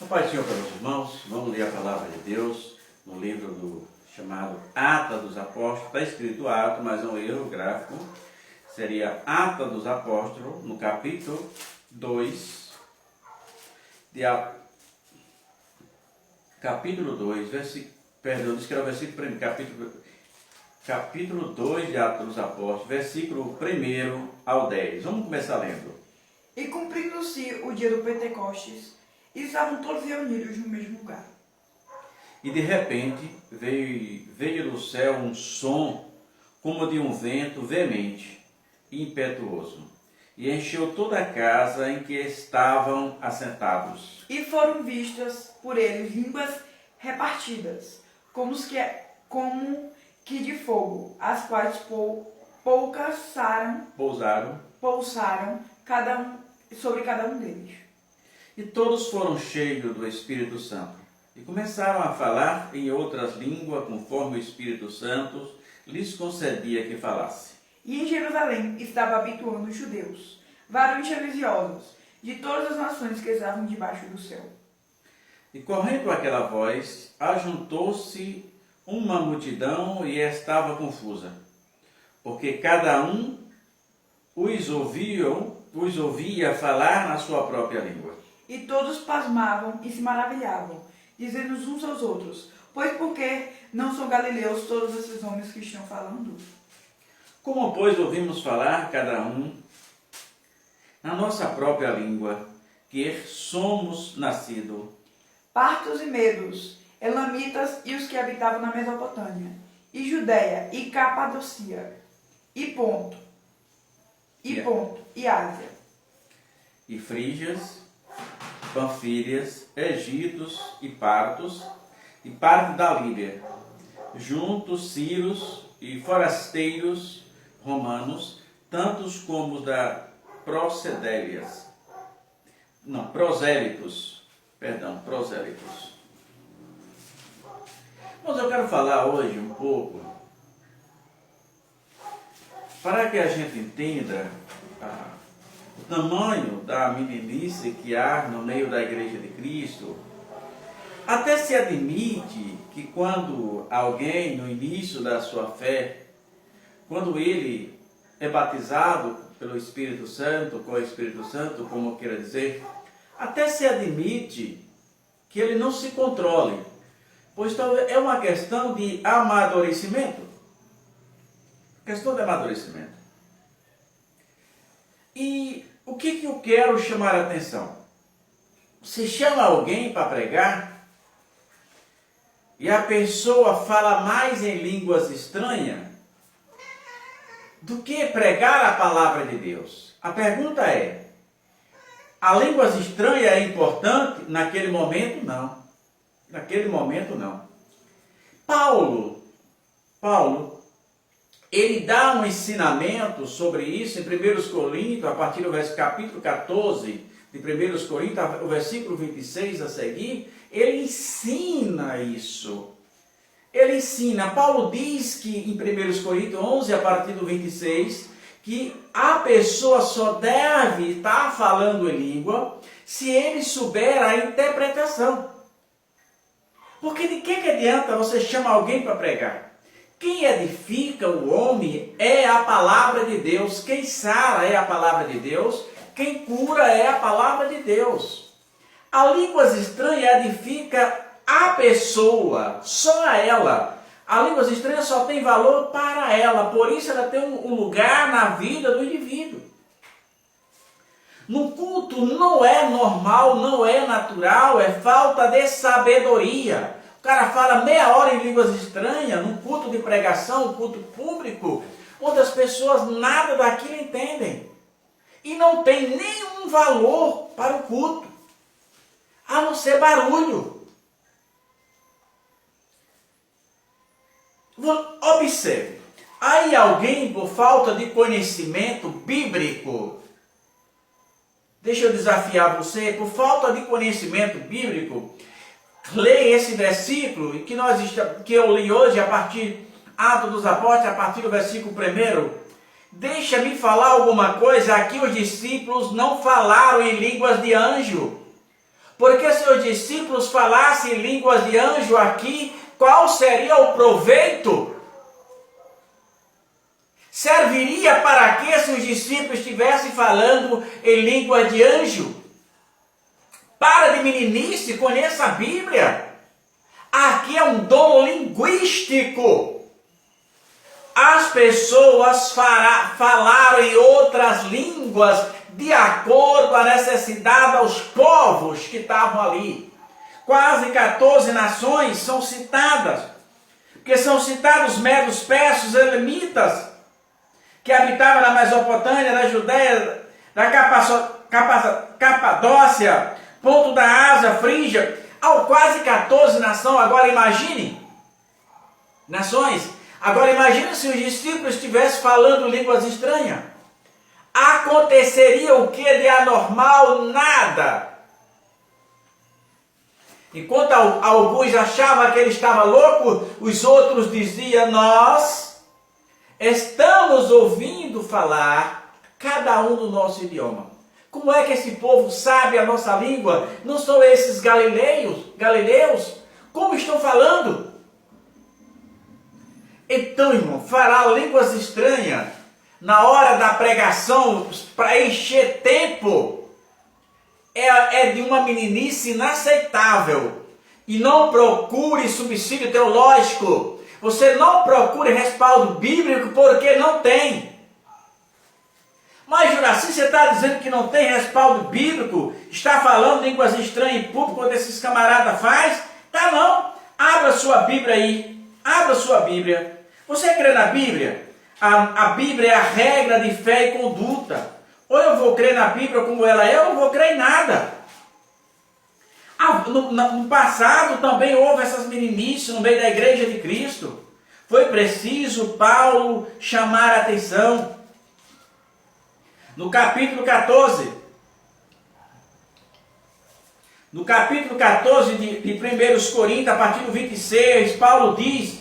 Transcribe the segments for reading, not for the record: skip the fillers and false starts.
A paz do Senhor para os irmãos, vamos ler a palavra de Deus no livro chamado Atos dos Apóstolos. Está escrito Atos, mas é um erro gráfico. Seria Atos dos Apóstolos, no capítulo 2, capítulo 2, perdão, diz que era o versículo 1, capítulo 2 de Atos dos Apóstolos, versículo 1 ao 10. Vamos começar lendo. E cumprindo-se o dia do Pentecostes, estavam todos reunidos no mesmo lugar. E de repente veio do céu um som como de um vento veemente e impetuoso, e encheu toda a casa em que estavam assentados. E foram vistas por eles línguas repartidas, como que de fogo, as quais pousaram sobre cada um deles. E todos foram cheios do Espírito Santo, e começaram a falar em outras línguas, conforme o Espírito Santo lhes concedia que falasse. E em Jerusalém estava habituando os judeus, varões religiosos, de todas as nações que estavam debaixo do céu. E correndo aquela voz, ajuntou-se uma multidão e estava confusa, porque cada um os ouvia falar na sua própria língua. E todos pasmavam e se maravilhavam, dizendo uns aos outros: pois por que não são galileus todos esses homens que estão falando? Como, pois, ouvimos falar cada um na nossa própria língua, que somos nascidos? Partos e medos, elamitas e os que habitavam na Mesopotâmia, e Judéia, e Capadocia, e Ponto, e Ásia, e Frígias, Panfílias, Egitos e Partos, e parte da Líbia, juntos sírios e forasteiros romanos, tantos como os da prosélitos. Mas eu quero falar hoje um pouco, para que a gente entenda o tamanho da meninice que há no meio da Igreja de Cristo. Até se admite que quando alguém, no início da sua fé, quando ele é batizado pelo Espírito Santo, com o Espírito Santo, como queira dizer, até se admite que ele não se controle, pois é uma questão de amadurecimento. Questão de amadurecimento. E o que eu quero chamar a atenção? Você chama alguém para pregar e a pessoa fala mais em línguas estranhas do que pregar a palavra de Deus. A pergunta é: a línguas estranhas é importante? Naquele momento, não. Naquele momento, não. Paulo, ele dá um ensinamento sobre isso em 1 Coríntios, a partir do capítulo 14 de 1 Coríntios, o versículo 26 a seguir, ele ensina isso. Ele ensina, Paulo diz que em 1 Coríntios 11, a partir do 26, que a pessoa só deve estar falando em língua se ele souber a interpretação. Porque de que adianta você chamar alguém para pregar? Quem edifica o homem é a palavra de Deus. Quem sara é a palavra de Deus. Quem cura é a palavra de Deus. A línguas estranhas edifica a pessoa, só a ela. A línguas estranhas só tem valor para ela. Por isso ela tem um lugar na vida do indivíduo. No culto não é normal, não é natural, é falta de sabedoria. O cara fala meia hora em línguas estranhas, num culto de pregação, um culto público, onde as pessoas nada daquilo entendem. E não tem nenhum valor para o culto, a não ser barulho. Observe, aí alguém por falta de conhecimento bíblico, deixa eu desafiar você, por falta de conhecimento bíblico, leia esse versículo que eu li hoje a partir Atos dos Apóstolos, a partir do versículo 1. Deixa-me falar alguma coisa. Aqui os discípulos não falaram em línguas de anjo. Porque se os discípulos falassem línguas de anjo aqui, qual seria o proveito? Serviria para quê se os discípulos estivessem falando em língua de anjo? Para de meninice, conheça a Bíblia. Aqui é um dom linguístico. As pessoas falaram em outras línguas de acordo com a necessidade aos povos que estavam ali. Quase 14 nações são citadas, porque são citados os medos, persas, elamitas, que habitavam na Mesopotâmia, na Judéia, na Capadócia, ponto da Ásia, Frígia, ao quase 14 nações. Agora imagine, nações, agora imagine se os discípulos estivessem falando línguas estranhas. Aconteceria o que de anormal? Nada. Enquanto alguns achavam que ele estava louco, os outros diziam: nós estamos ouvindo falar cada um do nosso idioma. Como é que esse povo sabe a nossa língua? Não são esses galileus? Como estão falando? Então, irmão, falar línguas estranhas na hora da pregação para encher tempo é de uma meninice inaceitável. E não procure subsídio teológico. Você não procure respaldo bíblico porque não tem. Mas, Juraci, você está dizendo que não tem respaldo bíblico? Está falando línguas estranhas em público quando esses camaradas faz? Tá não. Abra sua Bíblia aí. Abra sua Bíblia. Você crê na Bíblia? A Bíblia é a regra de fé e conduta. Ou eu vou crer na Bíblia como ela é, ou eu não vou crer em nada. No passado também houve essas meninices no meio da igreja de Cristo. Foi preciso Paulo chamar a atenção. No capítulo 14. No capítulo 14 de 1 Coríntios, a partir do 26, Paulo diz: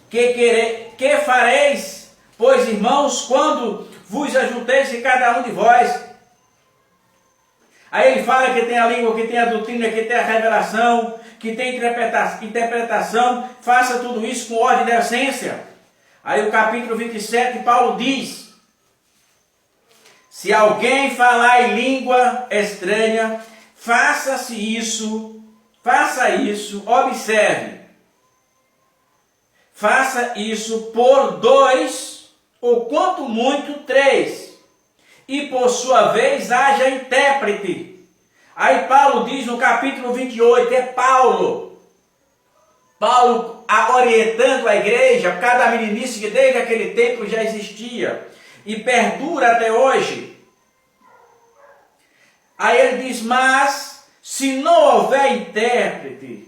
que fareis, pois, irmãos, quando vos ajunteis em cada um de vós? Aí ele fala que tem a língua, que tem a doutrina, que tem a revelação, que tem interpretação. Faça tudo isso com ordem da essência. Aí o capítulo 27, Paulo diz: se alguém falar em língua estranha, faça isso, observe. Faça isso por 2, ou quanto muito 3. E por sua vez haja intérprete. Aí Paulo diz no capítulo 28, é Paulo orientando a igreja, cada meninice que desde aquele tempo já existia e perdura até hoje. Aí ele diz: mas se não houver intérprete,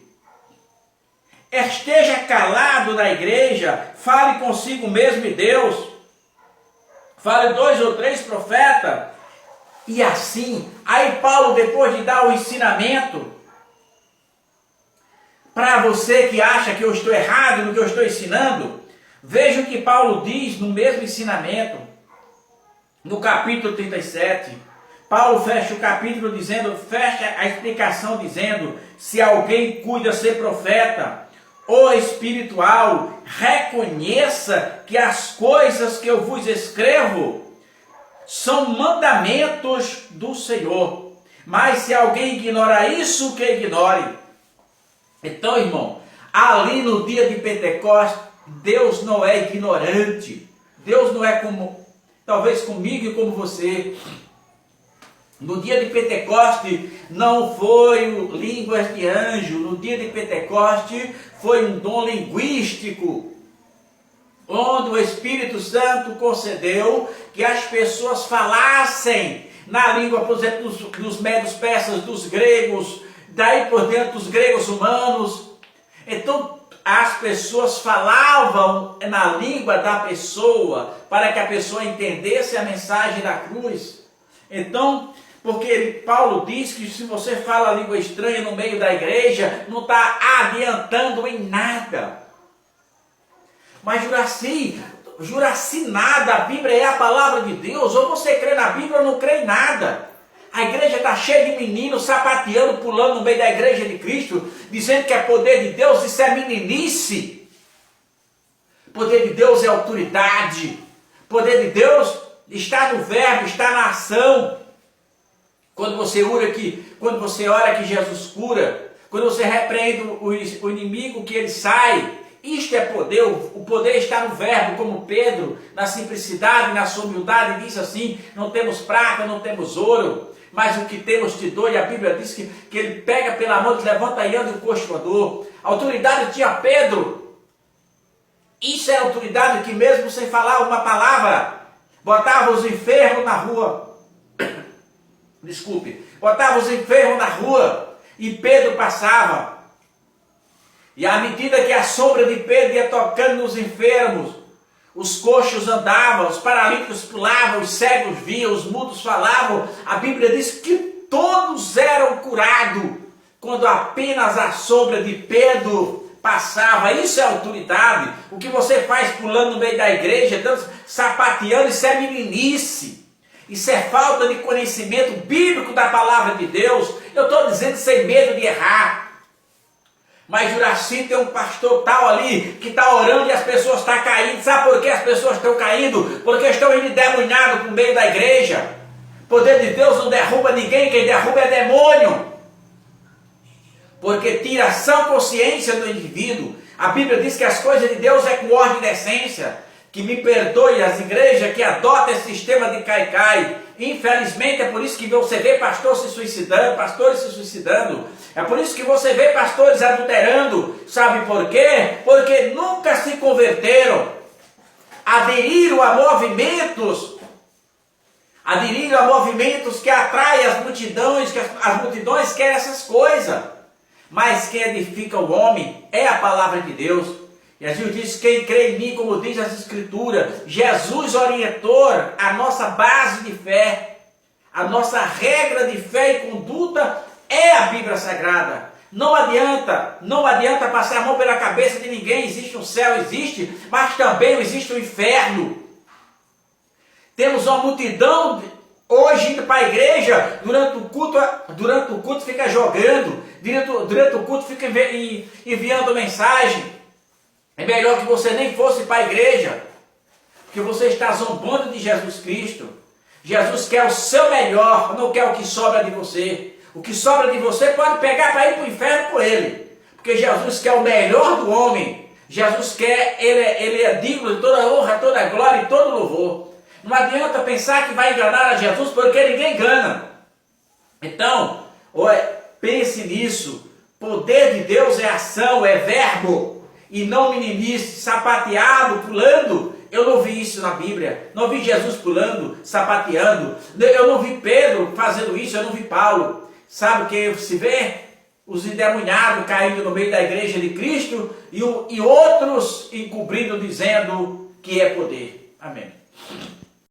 esteja calado na igreja, fale consigo mesmo e Deus. Fale 2 ou 3 profetas. E assim, aí Paulo, depois de dar o ensinamento, para você que acha que eu estou errado no que eu estou ensinando, veja o que Paulo diz no mesmo ensinamento. No capítulo 37, Paulo fecha o capítulo fecha a explicação dizendo: se alguém cuida ser profeta ou espiritual, reconheça que as coisas que eu vos escrevo são mandamentos do Senhor. Mas se alguém ignora isso, que ignore. Então, irmão, ali no dia de Pentecostes, Deus não é ignorante. Deus não é como, talvez comigo e como você. No dia de Pentecoste não foi línguas de anjo. No dia de Pentecoste foi um dom linguístico, onde o Espírito Santo concedeu que as pessoas falassem na língua, por exemplo, dos medos persas, dos gregos, daí por dentro dos gregos humanos. Então as pessoas falavam na língua da pessoa, para que a pessoa entendesse a mensagem da cruz. Então, porque Paulo diz que se você fala língua estranha no meio da igreja, não está adiantando em nada. Mas Juraci nada, a Bíblia é a palavra de Deus, ou você crê na Bíblia ou não crê em nada. A igreja está cheia de meninos sapateando, pulando no meio da igreja de Cristo, dizendo que é poder de Deus. Isso é meninice. Poder de Deus é autoridade. Poder de Deus está no verbo, está na ação. Quando você ora que Jesus cura, quando você repreende o inimigo, que ele sai, isto é poder. O poder está no verbo, como Pedro, na simplicidade, na sua humildade, diz assim: não temos prata, não temos ouro, mas o que temos te dou. E a Bíblia diz que ele pega pela mão, levanta e anda, e o coxo andou. A autoridade tinha Pedro. Isso é autoridade que mesmo sem falar uma palavra, botava os enfermos na rua. Desculpe. Botava os enfermos na rua e Pedro passava. E à medida que a sombra de Pedro ia tocando nos enfermos, os coxos andavam, os paralíticos pulavam, os cegos viam, os mudos falavam. A Bíblia diz que todos eram curados quando apenas a sombra de Pedro passava. Isso é autoridade. O que você faz pulando no meio da igreja, sapateando, isso é meninice. Isso é falta de conhecimento bíblico da palavra de Deus. Eu estou dizendo sem medo de errar. Mas Juraci tem um pastor tal ali que está orando e as pessoas estão caindo. Sabe por que as pessoas estão caindo? Porque estão indo endemoniados para o meio da igreja. O poder de Deus não derruba ninguém, quem derruba é demônio. Porque tira a sã consciência do indivíduo. A Bíblia diz que as coisas de Deus é com ordem e decência. Que me perdoe as igrejas que adotam esse sistema de cai-cai. Infelizmente é por isso que você vê pastores se suicidando. É por isso que você vê pastores adulterando. Sabe por quê? Porque nunca se converteram. Aderiram a movimentos que atraem as multidões, que as multidões querem essas coisas. Mas quem edifica o homem é a palavra de Deus. Jesus diz: quem crê em mim, como diz as Escrituras. Jesus orientou a nossa base de fé. A nossa regra de fé e conduta é a Bíblia Sagrada. Não adianta passar a mão pela cabeça de ninguém. Existe um céu, existe, mas também existe um inferno. Temos uma multidão hoje indo para a igreja, durante o culto fica jogando, durante o culto fica enviando mensagem. É melhor que você nem fosse para a igreja, porque você está zombando de Jesus Cristo. Jesus quer o seu melhor, não quer o que sobra de você. O que sobra de você pode pegar para ir para o inferno com ele, porque Jesus quer o melhor do homem. Jesus quer, ele é digno de toda honra, toda glória e todo louvor. Não adianta pensar que vai enganar a Jesus, porque ninguém engana. Então, pense nisso. Poder de Deus é ação, é verbo. E não meninice, sapateado, pulando. Eu não vi isso na Bíblia. Não vi Jesus pulando, sapateando. Eu não vi Pedro fazendo isso, eu não vi Paulo. Sabe o que se vê? Os endemoniados caindo no meio da igreja de Cristo e outros encobrindo, dizendo que é poder. Amém.